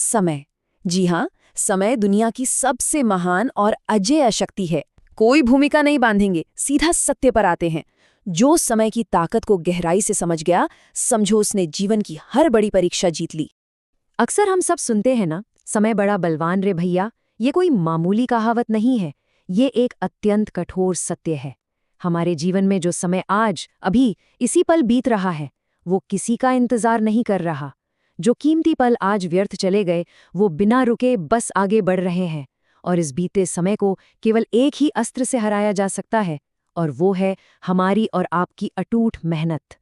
समय। जी हाँ, समय दुनिया की सबसे महान और अजेय शक्ति है। कोई भूमिका नहीं बांधेंगे, सीधा सत्य पर आते हैं। जो समय की ताकत को गहराई से समझ गया, समझो उसने जीवन की हर बड़ी परीक्षा जीत ली। अक्सर हम सब सुनते हैं ना, समय बड़ा बलवान रे भैया। ये कोई मामूली कहावत नहीं है, ये एक अत्यंत कठोर सत्य है। हमारे जीवन में जो समय आज, अभी, इसी पल बीत रहा है, वो किसी का इंतजार नहीं कर रहा। जो कीमती पल आज व्यर्थ चले गए, वो बिना रुके बस आगे बढ़ रहे हैं। और इस बीते समय को केवल एक ही अस्त्र से हराया जा सकता है, और वो है हमारी और आपकी अटूट मेहनत।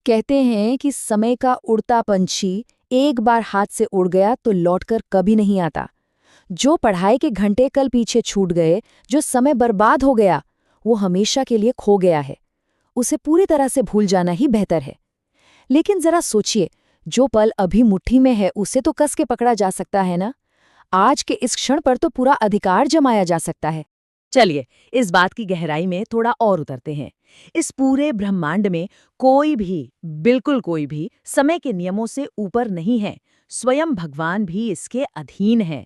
कहते हैं कि समय का उड़ता पंछी एक बार हाथ से उड़ गया तो लौटकर कभी नहीं आता। जो पढ़ाई के घंटे कल पीछे छूट गए, जो समय बर्बाद हो गया, वो हमेशा के लिए खो गया है। उसे पूरी तरह से भूल जाना ही बेहतर है। लेकिन जरा सोचिए, जो पल अभी मुट्ठी में है उसे तो कस के पकड़ा जा सकता है ना। आज के इस क्षण पर तो पूरा अधिकार जमाया जा सकता है। चलिए, इस बात की गहराई में थोड़ा और उतरते हैं। इस पूरे ब्रह्मांड में कोई भी, बिल्कुल कोई भी, समय के नियमों से ऊपर नहीं है। स्वयं भगवान भी इसके अधीन है।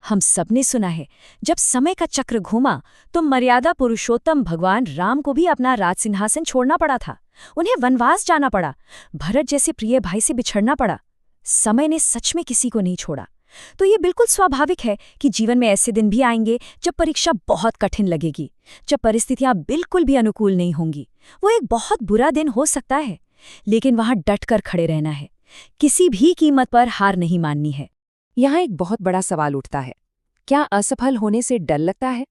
हम सबने सुना है, जब समय का चक्र घूमा तो मर्यादा पुरुषोत्तम भगवान राम को भी अपना राज सिंहासन छोड़ना पड़ा था। उन्हें वनवास जाना पड़ा, भरत जैसे प्रिय भाई से बिछड़ना पड़ा। समय ने सच में किसी को नहीं छोड़ा। तो ये बिल्कुल स्वाभाविक है कि जीवन में ऐसे दिन भी आएंगे जब परीक्षा बहुत कठिन लगेगी, जब परिस्थितियां बिल्कुल भी अनुकूल नहीं होंगी। वो एक बहुत बुरा दिन हो सकता है, लेकिन वहां डटकर खड़े रहना है। किसी भी कीमत पर हार नहीं माननी है। यहाँ एक बहुत बड़ा सवाल उठता है, क्या असफल होने से डर लगता है?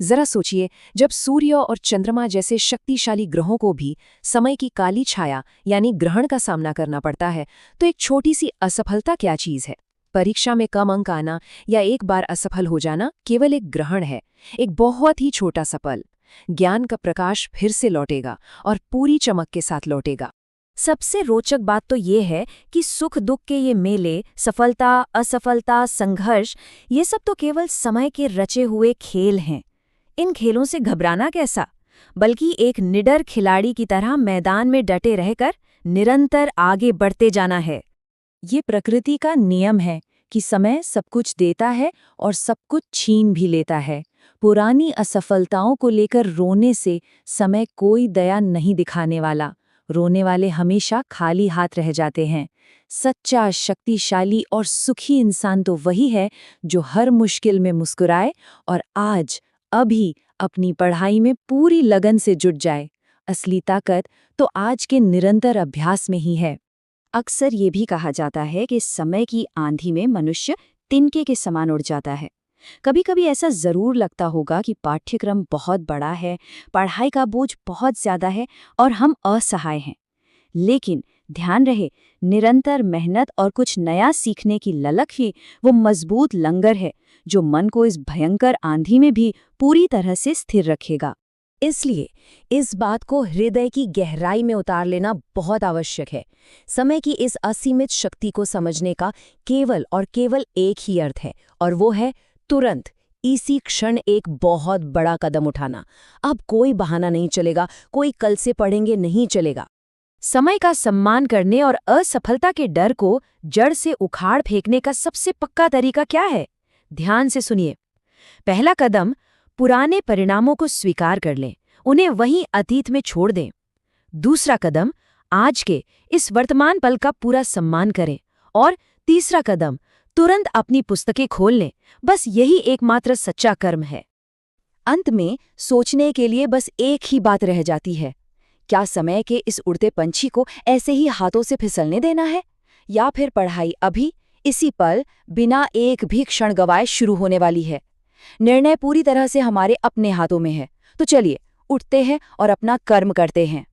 जरा सोचिए, जब सूर्य और चंद्रमा जैसे शक्तिशाली ग्रहों को भी समय की काली छाया यानी ग्रहण का सामना करना पड़ता है, तो एक छोटी सी असफलता क्या चीज़ है? परीक्षा में कम अंक आना या एक बार असफल हो जाना केवल एक ग्रहण है, एक बहुत ही छोटा सा पल। ज्ञान का प्रकाश फिर से लौटेगा और पूरी चमक के साथ लौटेगा। सबसे रोचक बात तो ये है कि सुख दुख के ये मेले, सफलता असफलता, संघर्ष, ये सब तो केवल समय के रचे हुए खेल हैं। इन खेलों से घबराना कैसा, बल्कि एक निडर खिलाड़ी की तरह मैदान में डटे रहकर निरंतर आगे बढ़ते जाना है। ये प्रकृति का नियम है कि समय सब कुछ देता है और सब कुछ छीन भी लेता है। पुरानी असफलताओं को लेकर रोने से समय कोई दया नहीं दिखाने वाला। रोने वाले हमेशा खाली हाथ रह जाते हैं। सच्चा, शक्तिशाली और सुखी इंसान तो वही है जो हर मुश्किल में मुस्कुराए और आज, अभी अपनी पढ़ाई में पूरी लगन से जुट जाए। असली ताकत तो आज के निरंतर अभ्यास में ही है। अक्सर ये भी कहा जाता है कि समय की आंधी में मनुष्य तिनके के समान उड़ जाता है। कभी कभी ऐसा जरूर लगता होगा कि पाठ्यक्रम बहुत बड़ा है, पढ़ाई का बोझ बहुत ज्यादा है और हम असहाय हैं। लेकिन ध्यान रहे, निरंतर मेहनत और कुछ नया सीखने की ललक ही वो मजबूत लंगर है जो मन को इस भयंकर आंधी में भी पूरी तरह से स्थिर रखेगा। इसलिए इस बात को हृदय की गहराई में उतार लेना बहुत आवश्यक है। समय की इस असीमित शक्ति को समझने का केवल और केवल एक ही अर्थ है, और वो है तुरंत, इसी क्षण एक बहुत बड़ा कदम उठाना। अब कोई बहाना नहीं चलेगा, कोई कल से पढ़ेंगे नहीं चलेगा। समय का सम्मान करने और असफलता के डर को जड़ से उखाड़ फेंकने का सबसे पक्का तरीका क्या है? ध्यान से सुनिए। पहला कदम, पुराने परिणामों को स्वीकार कर लें, उन्हें वहीं अतीत में छोड़ दें। दूसरा कदम, आज के इस वर्तमान पल का पूरा सम्मान करें। और तीसरा कदम, तुरंत अपनी पुस्तकें खोल लें। बस यही एकमात्र सच्चा कर्म है। अंत में सोचने के लिए बस एक ही बात रह जाती है, क्या समय के इस उड़ते पंछी को ऐसे ही हाथों से फिसलने देना है, या फिर पढ़ाई अभी, इसी पल, बिना एक भी क्षण गवाए शुरू होने वाली है? निर्णय पूरी तरह से हमारे अपने हाथों में है। तो चलिए, उठते हैं और अपना कर्म करते हैं।